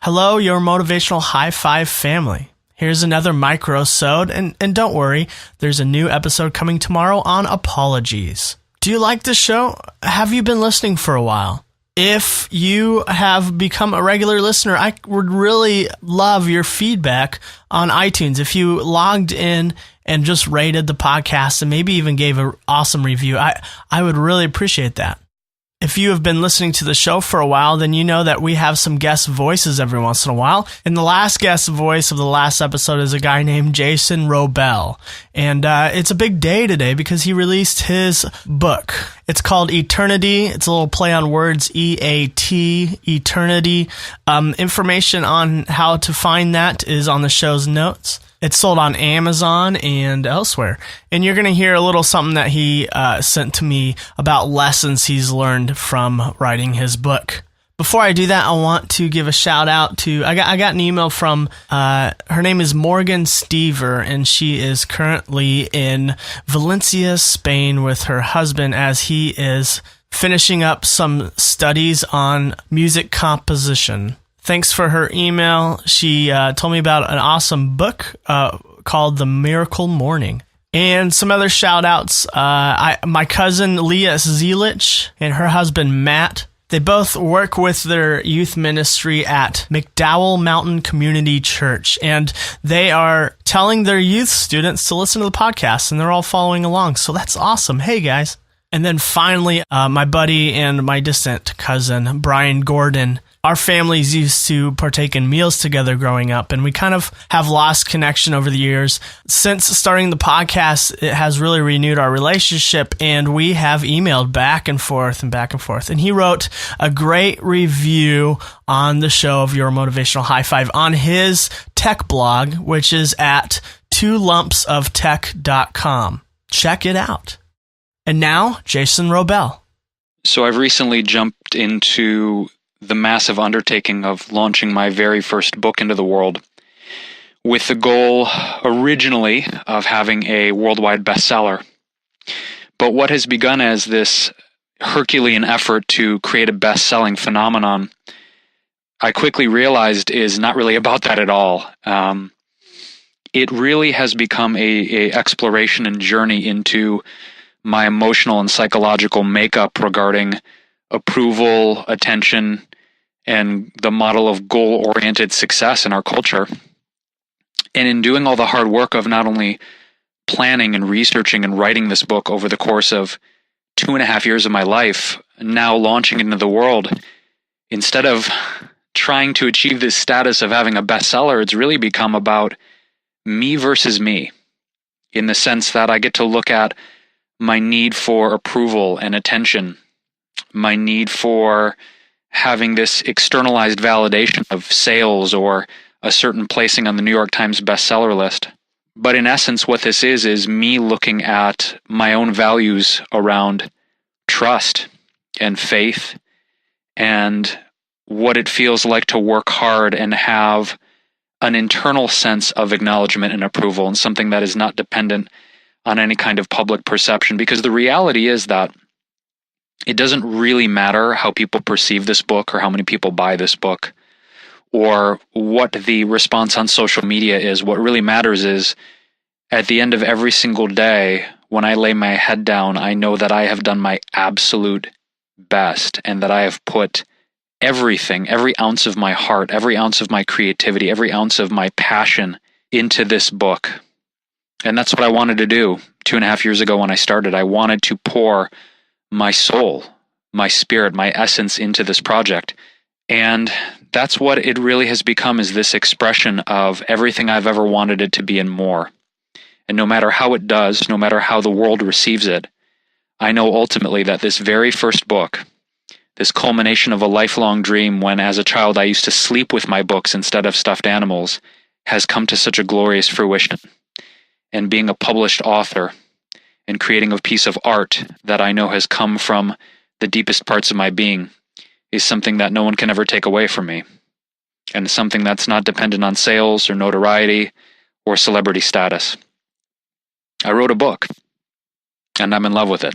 Hello, your Motivational High Five family. Here's another Microsode, and don't worry, there's a new episode coming tomorrow on apologies. Do you like this show? Have you been listening for a while? If you have become a regular listener, I would really love your feedback on iTunes. If you logged in and just rated the podcast and maybe even gave an awesome review, I would really appreciate that. If you have been listening to the show for a while, then you know that we have some guest voices every once in a while. And the last guest voice of the last episode is a guy named Jason Wrobel. And it's a big day today because he released his book. It's called Eaternity. It's a little play on words, E-A-T, Eaternity. Information on how to find that is on the show's notes. It's sold on Amazon and elsewhere. And you're going to hear a little something that he sent to me about lessons he's learned from writing his book. Before I do that, I want to give a shout out to, I got an email from, her name is Morgan Stever, and she is currently in Valencia, Spain with her husband as he is finishing up some studies on music composition. Thanks for her email. She told me about an awesome book called The Miracle Morning. And some other shout-outs. My cousin Leah Zelich and her husband Matt, they both work with their youth ministry at McDowell Mountain Community Church. And they are telling their youth students to listen to the podcast, and they're all following along. So that's awesome. Hey, guys. And then finally, my buddy and my distant cousin, Brian Gordon. Our families used to partake in meals together growing up, and we kind of have lost connection over the years. Since starting the podcast, it has really renewed our relationship, and we have emailed back and forth. And he wrote a great review on the show of Your Motivational High Five on his tech blog, which is at 2lumpsoftech.com. Check it out. And now, Jason Wrobel. So I've recently jumped into the massive undertaking of launching my very first book into the world with the goal originally of having a worldwide bestseller. But what has begun as this Herculean effort to create a best-selling phenomenon, I quickly realized is not really about that at all. It really has become a exploration and journey into my emotional and psychological makeup regarding approval, attention, and the model of goal-oriented success in our culture. And in doing all the hard work of not only planning and researching and writing this book over the course of 2.5 years of my life, now launching into the world, instead of trying to achieve this status of having a bestseller, it's really become about me versus me, in the sense that I get to look at my need for approval and attention, my need for having this externalized validation of sales or a certain placing on the New York Times bestseller list. But in essence, what this is me looking at my own values around trust and faith and what it feels like to work hard and have an internal sense of acknowledgement and approval, and something that is not dependent on any kind of public perception. Because the reality is that it doesn't really matter how people perceive this book or how many people buy this book or what the response on social media is. What really matters is at the end of every single day, when I lay my head down, I know that I have done my absolute best and that I have put everything, every ounce of my heart, every ounce of my creativity, every ounce of my passion into this book. And that's what I wanted to do 2.5 years ago when I started. I wanted to pour my soul, my spirit, my essence into this project. And that's what it really has become, is this expression of everything I've ever wanted it to be and more. And no matter how it does, no matter how the world receives it, I know ultimately that this very first book, this culmination of a lifelong dream when as a child I used to sleep with my books instead of stuffed animals, has come to such a glorious fruition. And being a published author and creating a piece of art that I know has come from the deepest parts of my being is something that no one can ever take away from me, and something that's not dependent on sales or notoriety or celebrity status. I wrote a book, and I'm in love with it.